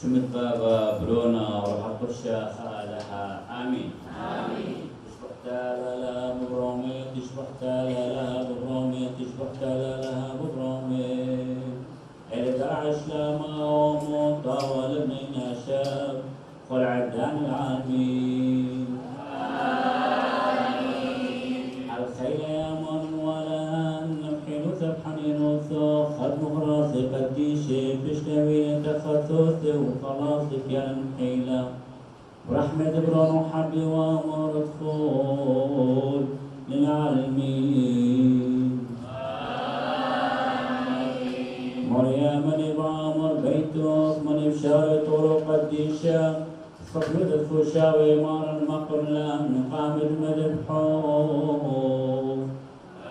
شمت بابا برونا وروح القدس لها آمين. تشبح تالا لها ببرومي، تشبح تالا لها ببرومي، تشبح تالا لها ببرومي. إلى درعش لما وموت طاول ابننا شاب قل عدان العالمين. الخيل يا من ولا نمحن ذبحا ينوثو خد مغراسي قديشي بشتوي تخصص وخلاصك يا المحيلة ورحمة برون وحبي وامر دخول للعالمين. مريم من بعمر بيتوس من بشارة طرق قديشة صفية الفشاوي مار المقر لم نقام المذبحون.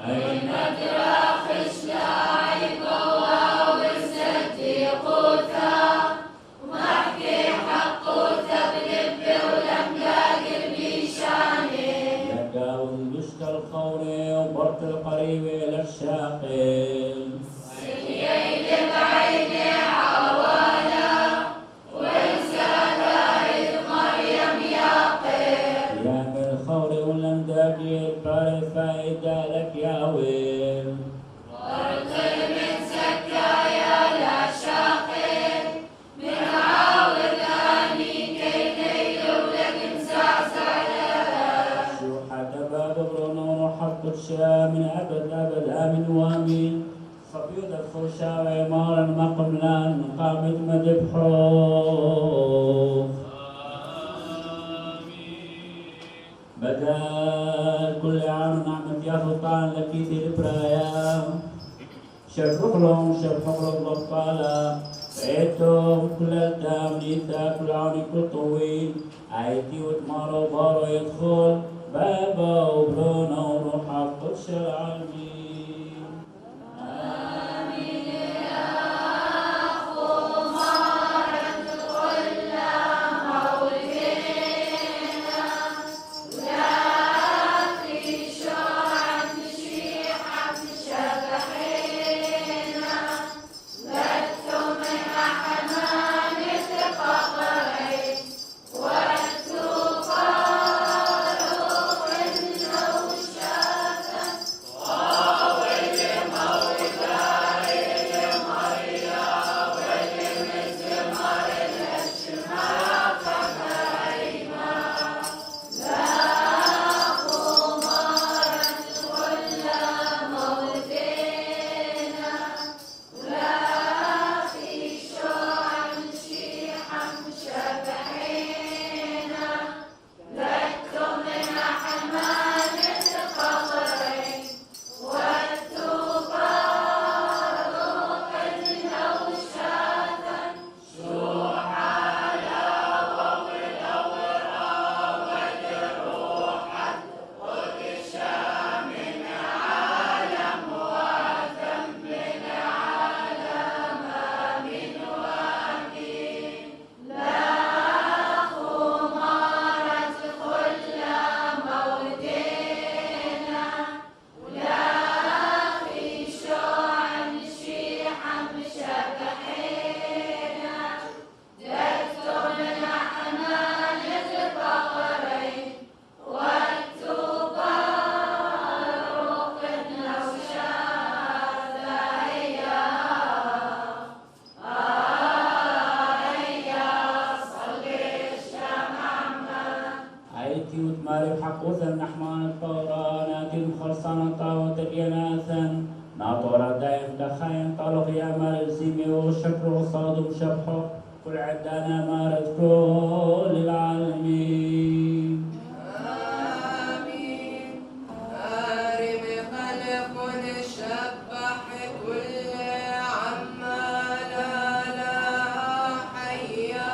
أينك راخش لاعب وصديقوتا ومحكي حقوتا بلب ولم لاقر بيشاني لقاو البشت الخوري وبرت القريبة للشاقل سنيين بعيني عوالا وانسالايد مريم ياقل يا من الخوري ولم داقيت باري فايدة لك يا ويل. وارقل من زكايا لا شاقل من عاود اني كي نيل ولك مزعزع شو حتى باب برونو وحق الشام من أبد أبد آمن وآمين. صفيد الخرشا وعمارا مقملان قامت مذبحوه. بدال كل عام نعمة يا سلطان لك ذي البرايا شبح لهم بطالة عيتهم كل الدام نيتا كل عون كل طويل عيتي وتمارو بارو يدخل بابا وبرونا وروح القدس العالمين. آمين يا أخو مرت كل موتنا ولا تشوع مشيحة شبحنا لستم من أحمان الفقري والتفارق النوشة عيتي وتماري بحقوثا نحمان الطورانات خلصانة طاوة اليناثا ناطورة دايم تخاين طلق يا مال الزيمي وشكر وصاد وشبحه كل عدانا مارد كل العالمين. آمين. آرم خلق شبح كل عمال لا حيا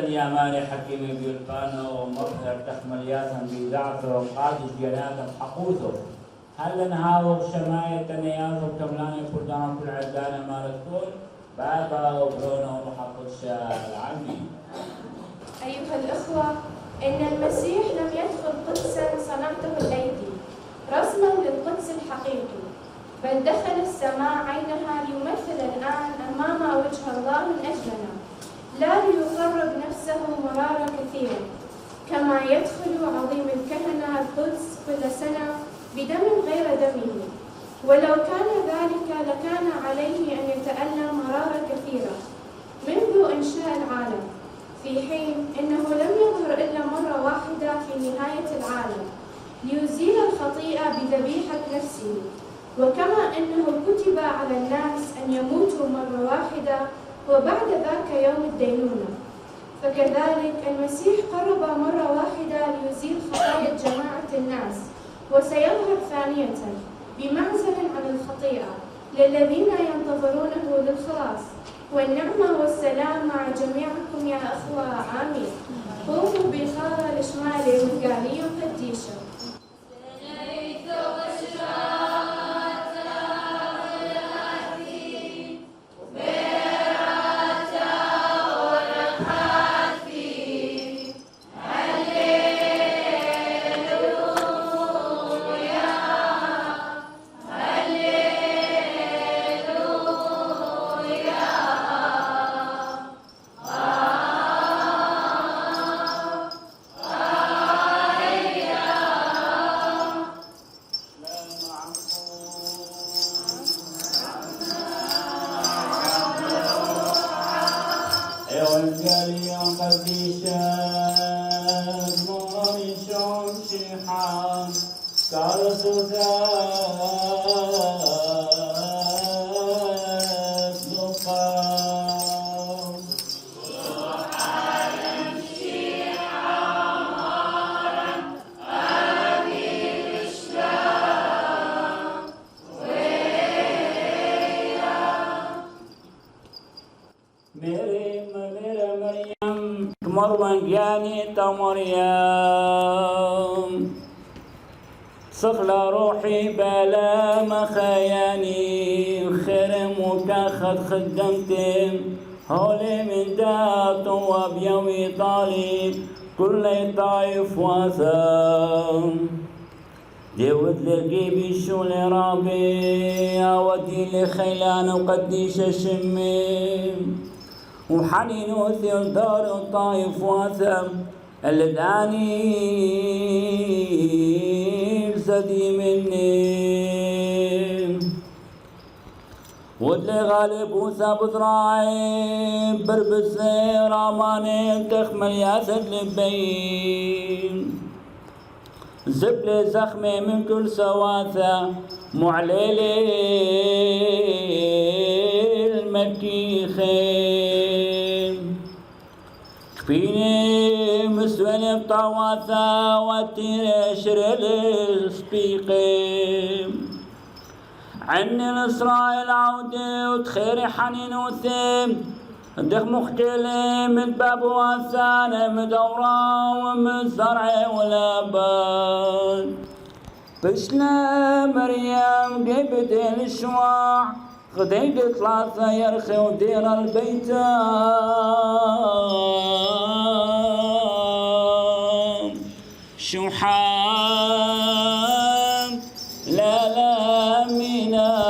يا ماني حكيم بيلقانه ومظهر تخملياتهم بذاته وقادس جناتهم حقوثه هل نهاو شماية تنياته كملاني كردان كل عدانة مالتكون بابا وبرونا ومحق العمي. أيها الأخوة، إن المسيح لم يدخل قدسا صنعته الأيدي رسما للقدس الحقيقي، بل دخل السماء عينها ليمثل الآن أمام وجه الله من أجلنا، لا ليقرب نفسه مرارا كثيرا كما يدخل عظيم الكهنة القدس كل سنة بدم غير دمه، ولو كان ذلك لكان عليه أن يتألم مرارا كثيرة منذ إنشاء العالم، في حين أنه لم يظهر إلا مرة واحدة في نهاية العالم ليزيل الخطيئة بذبيحة نفسه. وكما أنه كتب على الناس أن يموتوا مرة واحدة وبعد ذاك يوم الدينونة، فكذلك المسيح قرب مرة واحدة ليزيل خطايا جماعة الناس، وسيظهر ثانية بمعزل عن الخطيئة للذين ينتظرونه للخلاص. والنعمة والسلام مع جميعكم يا أخوة. آمين. قوموا بخارة لشمال مقالية قديشة. مريم صخلة روحي بلا مخياني خرم وكاخد خدمتم هولي من دات وبيوي طالب كل طايف وثام ديود للقيبي شو لرابي اودي لخيلان وقديش شميم وحنين وثير دار الطايف واثم اللداني زدي مني ودلي غالب وثابت راعي بربس راماني تخمل ياسد لبين زبلي زخمي من كل سواثة معليلي المكي خيم كفيني مسوني بطواثة وتيري شريلي سبيقيم عني الإسرائيل عودي وتخيري حنين وثيم دخ مختلي من باب وثاني مدورة ومن زرعي والأبد بشنا مريم جبت الشواع خديت ثلاثة يرخي ودير البيتام شوحام لا مينايز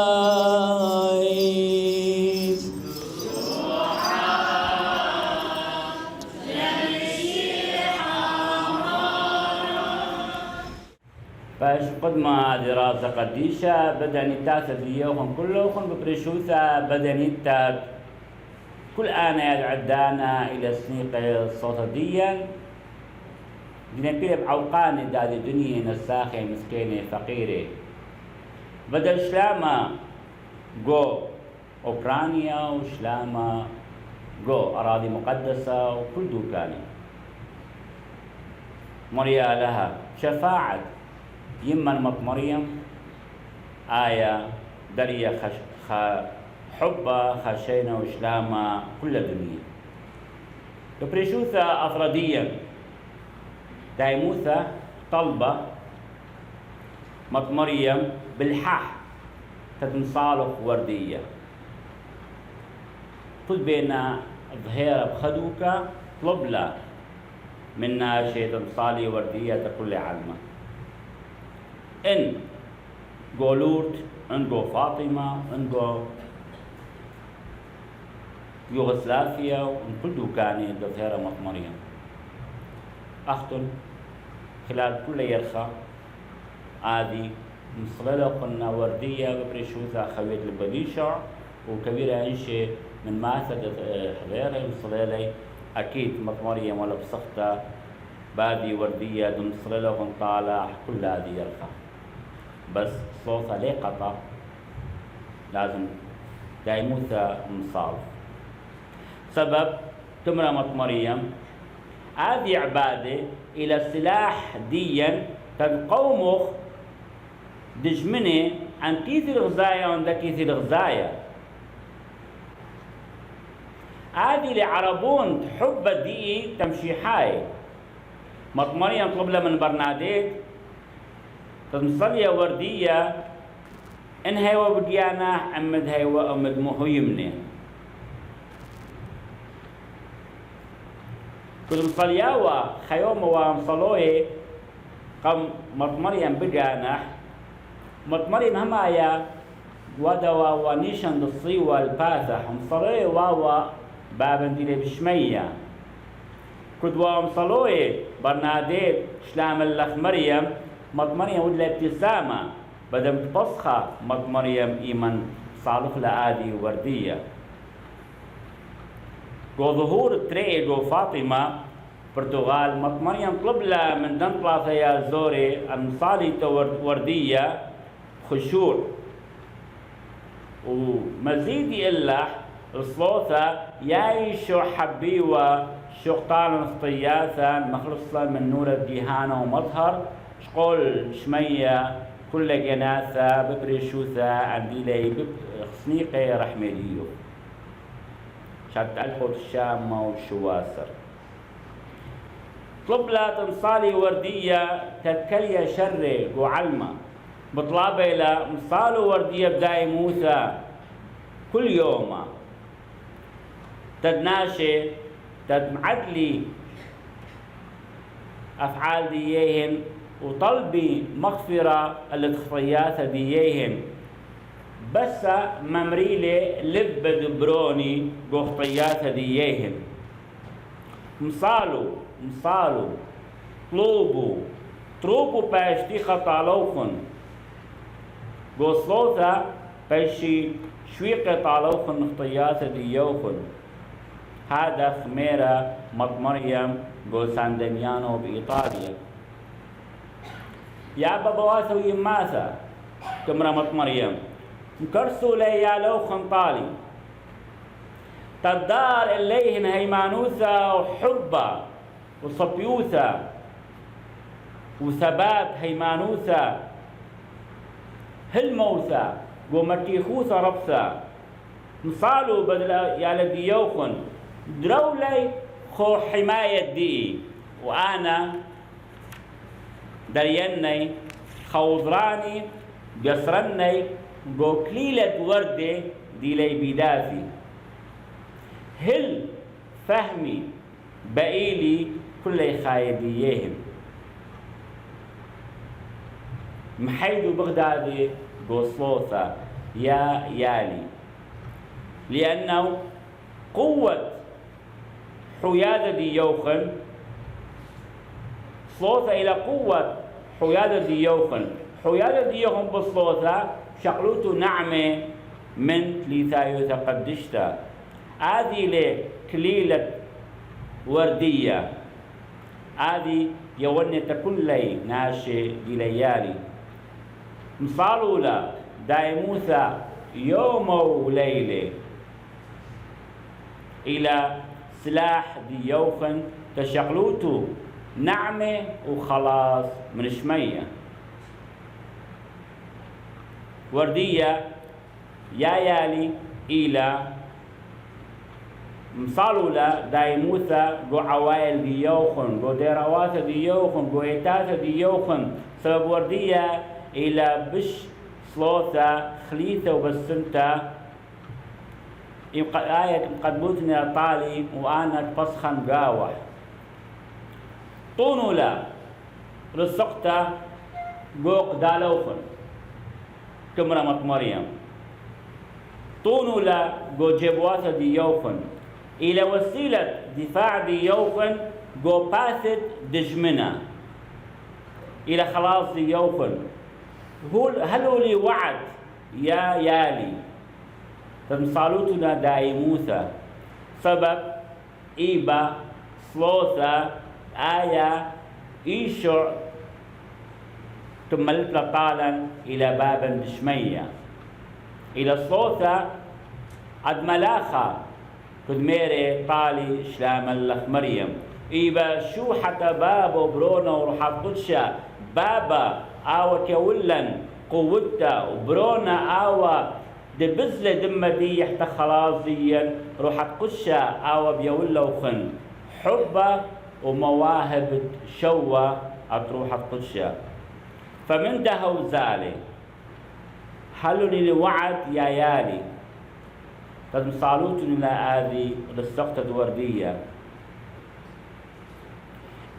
باش قدما دراسة قديشة بدنيتات اليوم كلهم ببرشوثة بدنيتات كل آنا يدعدانا إلى سنيقة صوتديا دينا بعوقان دادي دنيا نساخي مسكينة فقيرة بدل شلاما جو أوكرانيا وشلاما جو أراضي مقدسة وكل دوكاني مريا لها شفاعة يما المط مريم آية دريا حبة خشينا وشلاما كل دنيا بريشوثا أفراديا دايموثا طلبة مط مريم بالحح تتنصالح وردية خذ بينا ظهيرة بخدوكا طلب لا منا شيء تنصالي وردية تقول علمة إن جولورد إن جو فاطمة إن جو يوغوسلافيا وإن كل دوكاني ظهيرة مط مريم أختن خلال كل يرخى عادي مصللة قلنا وردية ببريشوثا خويت البليشة وكبيرة إنشي من ماثة حضيرة مصللة أكيد مطمرية ولا بسخطة بادي وردية دم مصللة ونطالع كل هذه يرخى بس صوتها ليه قطع لازم دايموثا مصال سبب تمرة مطمريم هذه عبادة إلى سلاح ديا تنقومخ دجمني عن كيث الغزايا وعند كيث الغزايا هذه لعربون تحب دي تمشي حاي مطمريا طلب لها من برناديت تمصلية وردية إن هيوا بديانا أمد هيوا أمد مهو يمني كل مصلياوا خيوم ومصلوه قم مطمريا بديانا مطمريا همايا ودوا ونيشن دصي والباثح مصلوه واوا بابن ديلي بشمية كدوا مصلوه برناديت شلام اللخ مريم مطمريا ودلا ابتسامة بدم تبصخة مطمريم إيمن صالح لآدي وردية جو ظهور تري جو فاطمة برتغال مطمريم طلب لها من دنطلة يا زوري المصالي وردية خشوع ومزيد إلا الصوثة يايشو حبيوة شقطان سطياثا مخلصة من نور الديهانة ومظهر شقول شمية كل جناثة ببريشوثة عندي لي خصنيقي رحميليو شاد ألحو الشامة والشواسر طلب لا تنصالي وردية تتكلية شري وعلمة بطلابة إلى مصال وردية بداي موسى كل يوم تدناشي تدمعدلي أفعال ديهن وطلبي مغفرة الخطيات ديهن بس ممريلي لب دبروني بخطيات ديهن مصالو طلوبو باشتي خطالوخن بوصلوثا باشي شويقة طالوخن خطيات ديوخن هذا خميرة مطمريم جو سان دميانو بإيطاليا يا بابواسو يماسا تمرة مطمريم مكرسو ليالو خنطالي تدار إليهن هيمانوثا وحبة وصبيوثا وثبات هيمانوثا هلموثا ومرتيخوثا ربثا مصالو بدل يالدي يوخن درولي خو حماية دي وأنا دريني خوضراني بيصرني جو كليلة وردة دي لي بيدافي هل فهمي بقيلي كل خايديهم محيدو بغدادي جو صوثة يا يالي لأنه قوة حيادة دي يوخن صوثة إلى قوة حيادة دي يوخن حيادة دي يوخن بصوثة شقلوتو نعمة من ليثايو تقدشتا هذه لكليلة وردية هذه يوني تكلي ناشي دي ليالي مصالولا دايموثا يوم وليلة إلى سلاح دي يوخن تشقلوتو نعمة وخلاص من شمية وردية يا يالي إلى مصالولا دايموثا جو عوائل ديوخن جو ديرواثا ديوخن جو إيتاثا ديوخن سبب وردية إلى بش صلوثا خليثة وبسنتا يبقى آية مقدمتني طالي وأنا تبصخن قاوح طونولا رزقتا جوق دالوخن كمرة مريم طونولا جو جبواثا ديوخن إلى وسيلة دفاع ديوخن جو باثت دجمنا إلى خلاص ديوخن هل هو لي وعد يا يالي تمصالوتنا دايموثا سبب إيبا صلوثا آية إيشع تملت لطالا إلى بابا دشمية إلى صلوثا عد ملاخا كدميري طالي شلام اللخ مريم إيبا شو حتى بابا برونا وروح قدشا بابا آوى كولن قوتا وبرونا آوى دبزلة دم دي حتى خلاص ديا روح قدشا آوى بيولا وخن حبة ومواهب شوى أتروح قدشا فمن ده وزالي حلوني لوعد يا يالي قد مصالوتني لا آذي للسقطة الوردية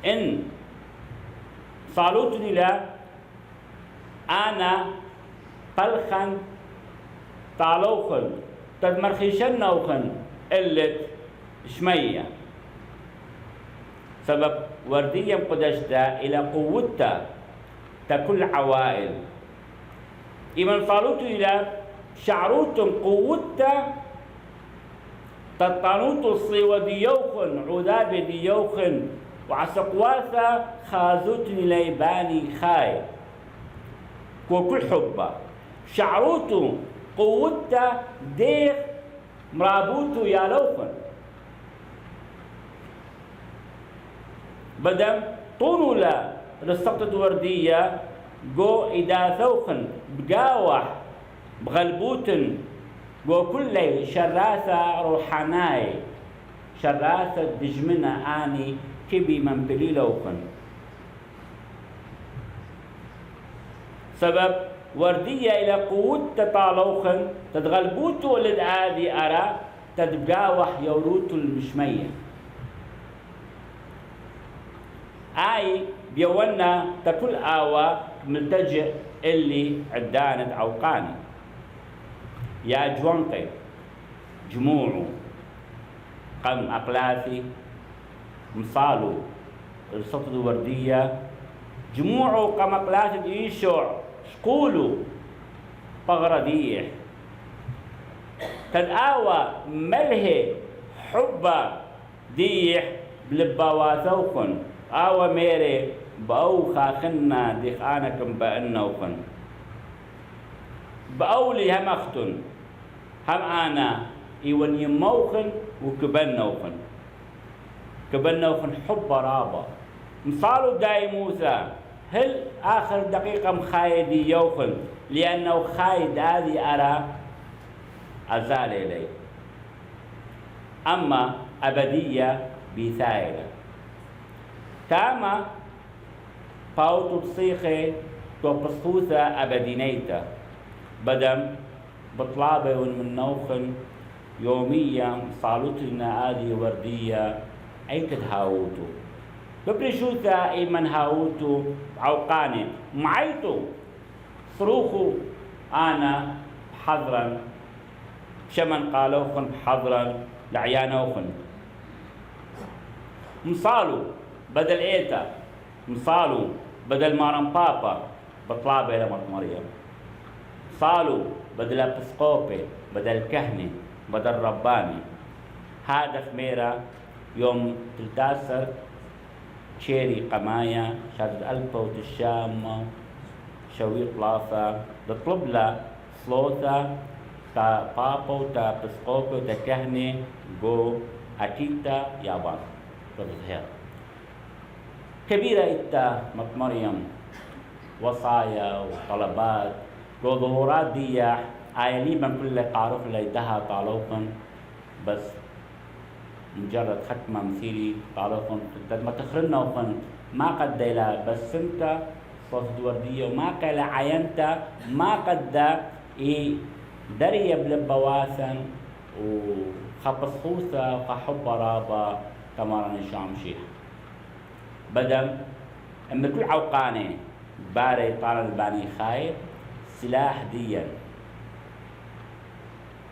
إن صالوتني لا أنا قلخن طالوخن تدمرخيشن نوخن قلة شمية سبب وردية قدشتا إلى قوتها تكل عوائل إيمان صالوتني إلى شعروتم قوتها تطانوت الصيوة ديوخن عذاب ديوخن وعسقواثا خازوتني ليباني خاي وكل حبة شعروتو قوتا ديخ مرابوتو يا لوخن بدم طولولا للسقطة وردية جو إدا ثوخن بقاوح بغلبوتن جو كل شراثة روحاناي شراثة دجمنا آني كبي من بليلوخن سبب وردية إلى قوة تطالوخن تتغلبوتو ولد آذي أرى تتقاوح يوروتو المشمية آي بيونا تكل آوى ملتجئ اللي عدانت عوقاني يا جوانقي جموعو قم أقلاثي مصالو السطد الوردية جموعو قم أقلاثي إيشوع شقولو بغرديح تدآوى ملهي حبة ديح بلباواثوخن آوى ميري بأو خاخنا ديخانكم بأنوخن بأولي هم أختن هم أنا إيوان يموخن وكبنوخن كبنوخن حب رابا مصالو داي موسى هل آخر دقيقة مخايدي يوخن لأنه خايد هذه أرى أزال إلي أما أبدية بثائرة تاما باوتو تصيخي تو بسخوثة أبدينيتا بدم بطلابة من نوخن يوميا صالوتنا هذه وردية أي تدهاوتو ببرشوثا أي من هاوتو عوقاني معيتو صروخو أنا حضرا شمن قالوخن حضرا لعيانوخن مصالو بدل إيتا مصالو بدل مارن بابا بطلابة لمرت مريم صالو بدل أبسقوبي بدل كهنة بدل رباني هذا خميرة يوم 13 شيري قمايا شهادة ألبا وتشام شويق لافا تطلب له صلوتا تا بابا تا بسقوبي تا كهنة جو أكيتا يابان تظهر كبيرة إتا مريم وصايا وطلبات وظهورات دي آيلي من كل قاروف اللي دها طالوقن بس مجرد ختمة مثيري طالوخن قد ما تخرنا وخن ما قد لا بس فهمت صوت وردية وما قال عينت ما قد دري بلبواسا وخبص خوثة وحب رابا تمارن الشام شيح بدل اما كل عوقاني باري طال الباني خاير سلاح ديا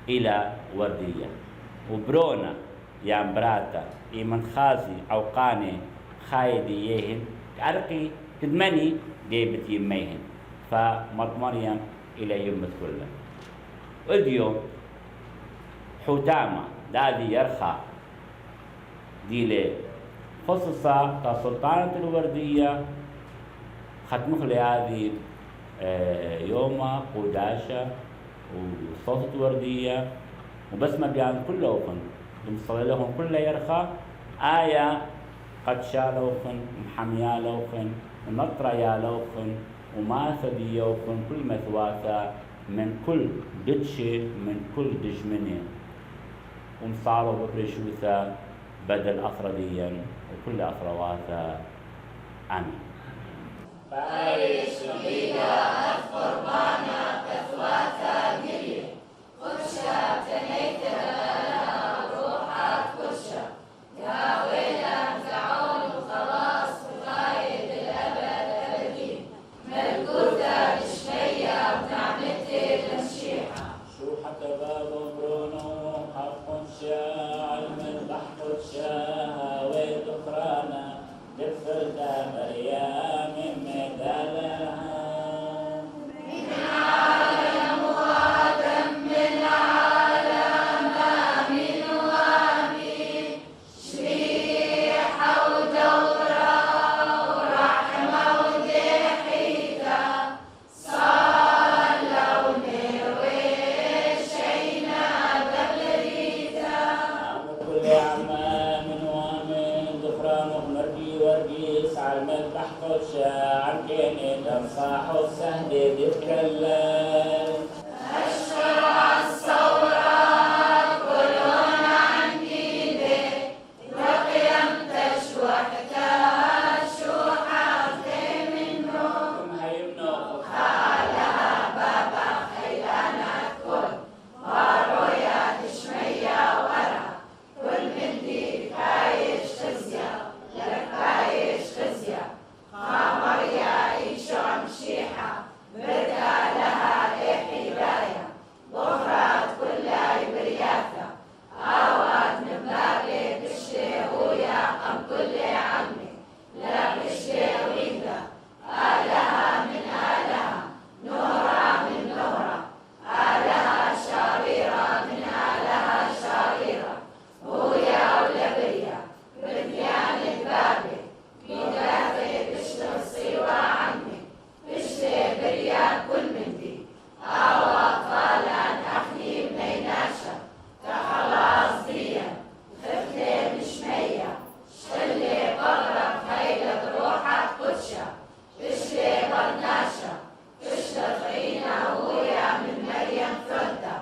الى وردية وبرونا يا براتا من خازي عوقاني خايدي يهن أرقي تدمني جيبت يميهن فمريم إلى يوم كله اديو حتامة دادي يرخى ديلي خصوصا كسلطانة الوردية ختمخ لي هذه يوم قداشة وصوت الوردية وبسمة بيان كلهم بنصلي لهم كل يرخى آية قد شالوخن محميالوخن ونطرة يالوخن وماثة ديوخن كل مثواثة من كل دتشي من كل دجمنة ومصاروا ببرشوثة بدل أفرديا وكل أفرواثة آمين. بارش بيدا قربانا كثواثة جلي خشة تنيتها روحات خشة يا ويلا تعون وخلاص وقايد الأبد أبدي ملكوتة بشمية ونعمتي المشيحة شو حتى باب برونو حق شاعل من بحق شاها ويدخرانا دفرتا مريم مدالها من عالم وآدم من عالم آمين وآمين شريحة ودورة ورحمة وضحيكة صلوا ونرويشينا ببريتا كل عمام ومن ظفران ومرقي ورقيس على المذبح خدشة عن كيني تنصاح السهد تتكلم أشكر على الثورة كلون عن إيدي وقيمتش وحدها شو حاطي منه كم هيمنو خالها بابا خيلانا الكل ورويا تشمية ورا كل من دي كايش خزية لك كايش خزية خامر يا إيشو مشيحة بدأ لها حداية ظهرت كلها برياثة أواد من بابي بشتي ويا قم كل عمي لا بشتي ويدا آلها من آلها نهرة من نهرة آلها شريرة من آلها شريرة ويا ولبريا بديان البابي بدافي بشتي الصيوة عني بشتي بريا كل من دي أوا طالان أخلي بنيناشا كخلاص ديا خفتي بشمية شلي بغرب خيلة روحة قدشة بشتي برناشا بشتي طحينة ويا من مريم ثلثة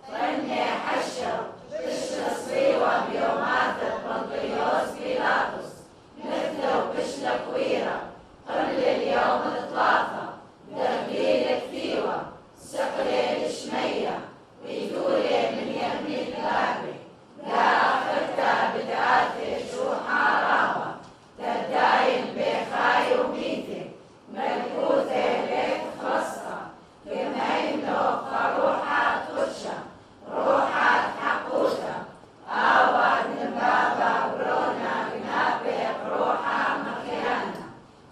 طني حشر بشتي صيوة بيومات بنطيوس بيلاطس مثله بشتي كويرة قبل اليوم اطلافة دقيلة كثيوة سقلي الشمية ويقولي من يمني البابي لا أخذتها بدعاتي شو حارابة تداين بخاي وميتي ملكوتي ليك خلصها كما يملك روحات خشة روحات حقوتة أواد من بابا برونا بنابك روحها مكيانة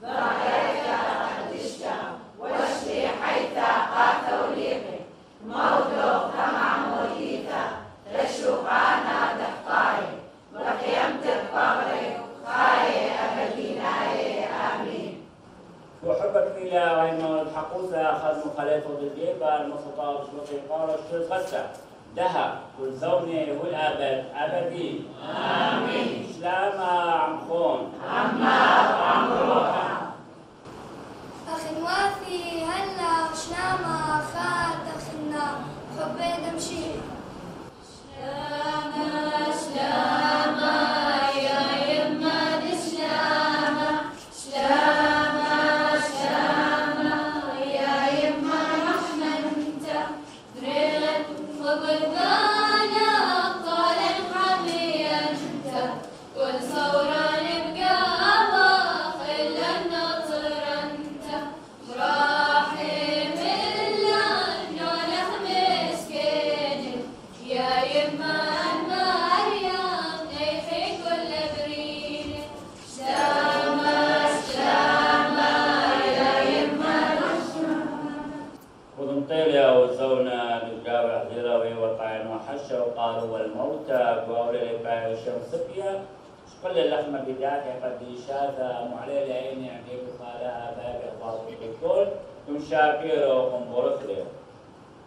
ضعيفة قدشتها واشتي حيثا قاتا وليقي موضوع طمع مويتا تشوقانا دحطاي وقيمتك بغري خاي أبديناي آمين وحبك إلى وإنه الحقوسة أخذ مخالفة بالجيبة المسطاة بشوقي قارة شو غسة دها كل زوني هو الأبد أبدي آمين سلامة عم خون عم روحا أخي وافي هلا وشنامة خات أخنا حبي دمشي سلامة سلامة طيلة وزونا نجاوع ذراوي وطعن وحشة وقالوا والموتى قولي لباي شمسكيا شقل اللحمة بداية قد شاذا معلي عيني عندي بخالها بابي أخبار الدكتور تمشاكير وقنبورخلي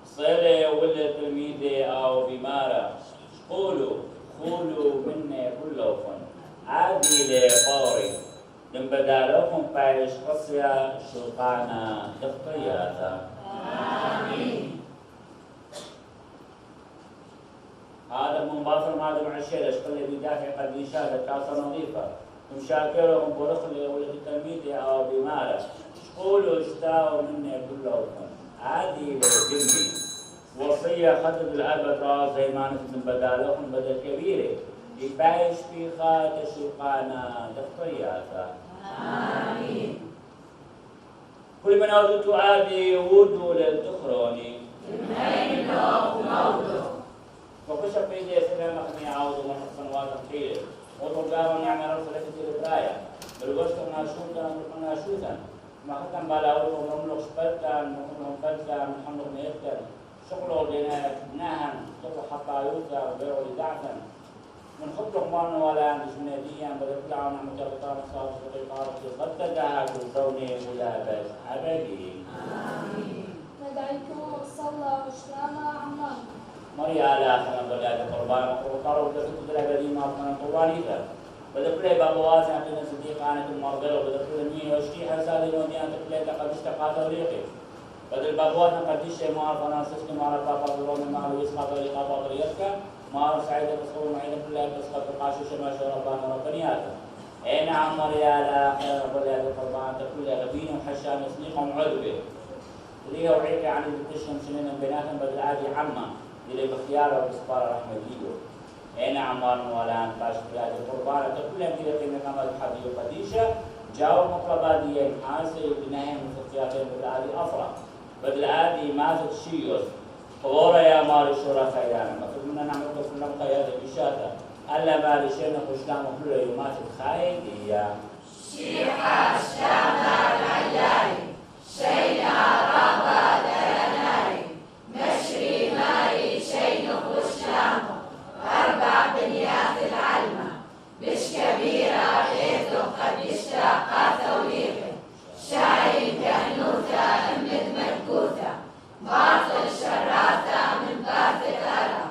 صيلة ولا تلميذي أو بمارة قولوا مني كلكم عادي لفوري من بدالكم بايش قصيا شوقانا تخطياتا آمين. هذا من باطل ما دم عشيرة شقل بدافع قديشات كاسة نظيفة مشاكرهم برخلي ولد التلميذ أو بمارة قولوا اشتاوا مني كلكم عادي لجمي وصية خطب الأبد زي ما نفس من بدالكم بدل كبيرة يبايش في خات شوقانا تخطياتا آمين. كل من أودت عادي ودو للتخروني المين لوق موضو وكشف في دي سلام أخني عاوض ومحصن واضح خير وطلقاهم يعمل رسولة كتير برايا بالوسط ناشوتا ما ختم بالاول ومملك شبتا ومملك فلتا من حملك ميكتر شغله لنا ناهن شغله حطايوتا وبيعوا لدعتا من خطلق مرن ولا عندش مناديا بدل كل عام عم تغطى مصاب وقيقارة غطتها كل ولا بس عبادي آمين. ندعيكم صلى وسلام عمان مريا على آخر بلاد قربان وقالوا بدل كل عبادي ما كان قربانيها بدل كل بابوات عندنا صديق أنا المرضى وبدل كل مية وشكي حسالي ودي أنت كل لقد اشتقى طريقي بدل بابوات قديش ما عرفنا سيستم ما عرف بابا بلون ما هو يسمع طريقة طريقك ما سعيد بصور معين كلها بس قد قاشوا شما ربنا ربنياته اي نعم مريالا خير بلاد القربان تقول غبين وحشام سنيقهم عذبه اللي هو عيك عن التشم سنين بيناتهم بدل عادي عمه اللي باختياره وبسباره رحمه ديده اي نعم ولا قاش بلاد القربان تقول لهم كذا في مقام الحبي وقديشه جاوا مطلبات دي حاسه بناهم في اختياراتهم بدل عادي افرح بدل عادي ما زد شيء فورا يا مال الشورى خيرانا مطلوب منا نعمل كلنا خيار بشاتا الا مال شينا خشام كل يومات الخايد يا شيحة شامة العلاي شينا رغبة دلناي مشري ماي شين خشامه 4 بنيات العلمة بش كبيرة بيته قد اشتاق توليقه شايل كهنوتة امد ملكوتة باطل شراطة من باطل أرى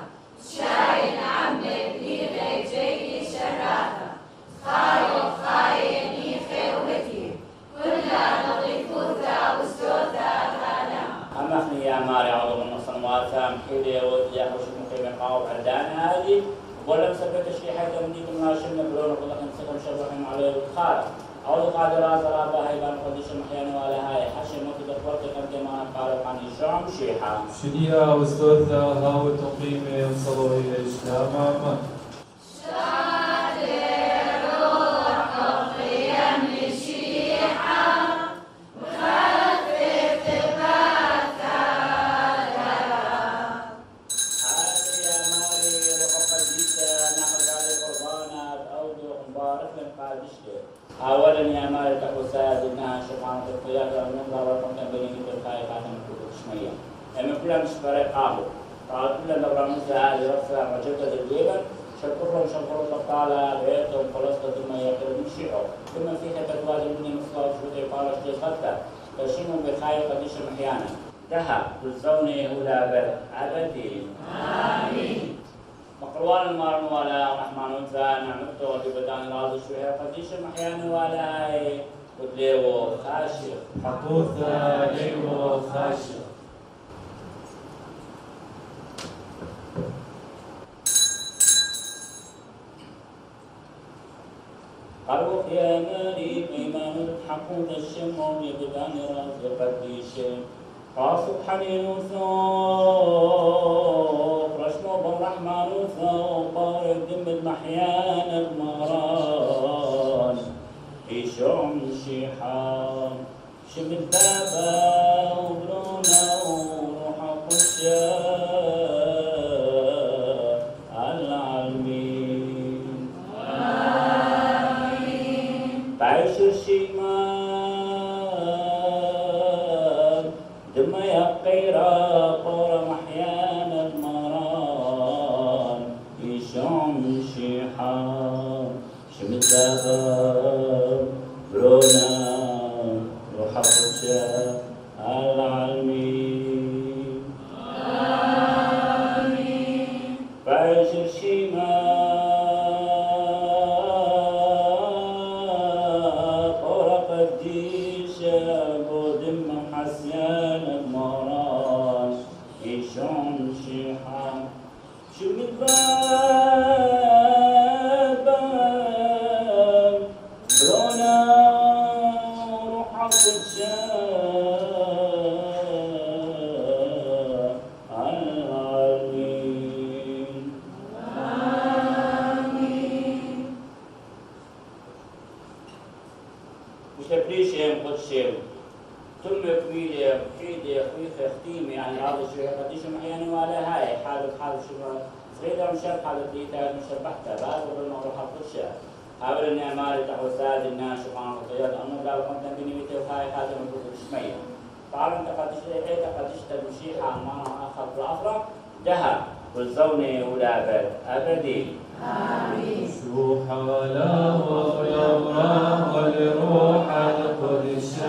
شاين عمي بليغي جيني شراطة خاين نيخي ومتي كلها نظيفوتة وسوتة غانا أما أخني يا ماري عضو من نصر مواتام حيلي ودي أخوش مقيم القاوب عردانا هذه ولا مسبت الشيء حتى مني كل ما شلنا بلون وقضاء نسيكم شرحهم عليه الخارج أو قادرات رابا هيبان قديش محيان ولا هاي حشم وكذا فرق كم كمان قارب عن الشام شيحة شديها واستوثا هاو تقيم صلوه الإسلام عمان أولا يا مالك أخوسا زدناها شفعان القيادة والنظر والقمتن بني بالخاي قاتم الكتب شمية أما كلها مش فريق قابل قال كلها دورا مثل هذه رفع وجبت الجيبا شكرهم الطالة بيتهم خلصت ثم يقرب الشيعو ثم فيها تتواجد مني مصلاة شوطي قال اشتي خطة تشينهم بخاي قديش محيانا تها تزوني هلا بر عبدي آمين مقروان المارن ولا رحمن وانسان نعمته وجبتان راضي شوية قديش محيان ولا هاي ودليو خاشق حطوثا ليو خاشق قالوا يا مريم إيمان الحقود الشموم يبدان راضي قديش قاصد حنين وثوق رشمه بالرحمن وثوق بارد دم المحيان المهران يشعم شيحان شمت بابا وبرونا وروحه خشاء العالمين آمين بعيش الشيمان دم يقي قيرا قور محيان المران يشون شيحا شمتها برونا روح قدشا العالمين آمين فاجر شيما طرق الديشة بودم حسيان المران يشون شيحا شمتها برونا روح قدشا قدشي ثم كميلة بحيدة خويخة ختيمة يعني هذا الشيء قديش محياني ولا هاي حالة شو صغيرة مشاب حالة ديتا مشبحتها بعد قبل روح القدشة قابل اني امالي تحو ساد الناس سبحان الله انه قال قمت بنيمتي وهاي خاتم الكتب الشمية قال انت قديش لقيت قديش المشيحة ما اخذ الافرق دهب والزونة ولابد ابدي آمين. روح لا وغيره ولروح القدس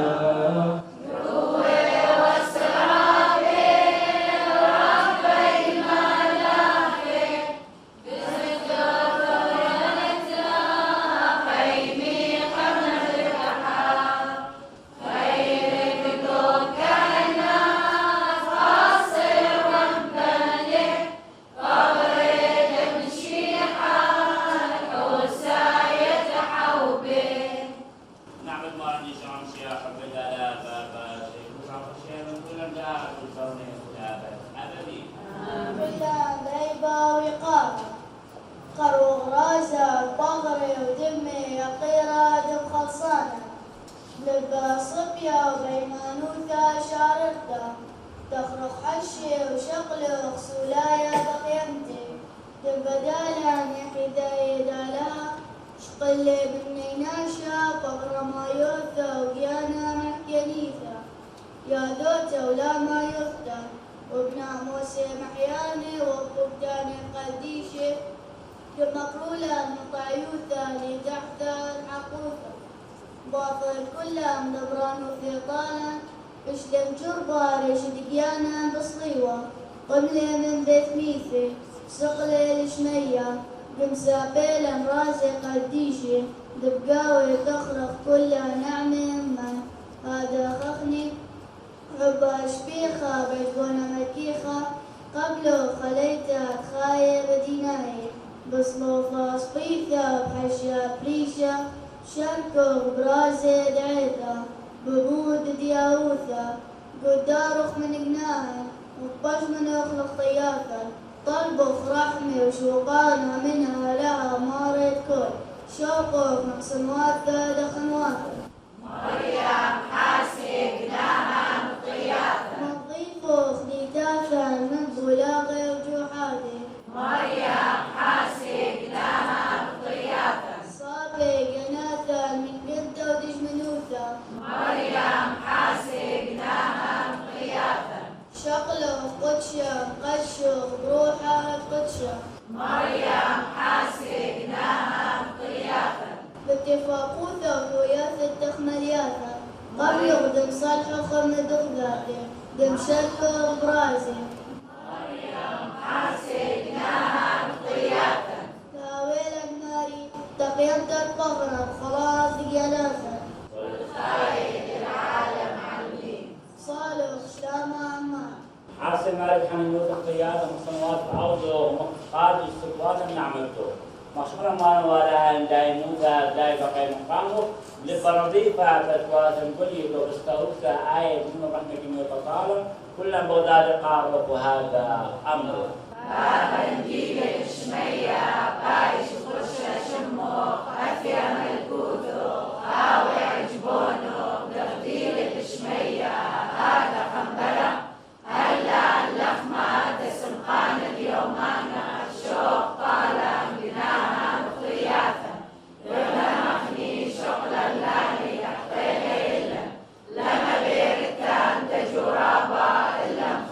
لما بيرتان تجربة إلا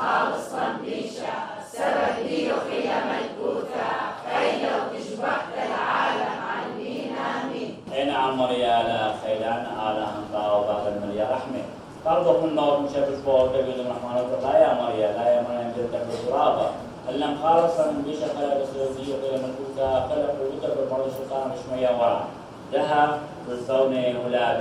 قلبك من نور مشبش فوق تجد الرحمن لا يا مريم لا يا مريم جلتك بالترابة اللهم خالصا من بيش خلق السيدي وقيل ملكوتا خلق وقتك بالمرض السلطان مشمية ورع ذهب بالثونة ولا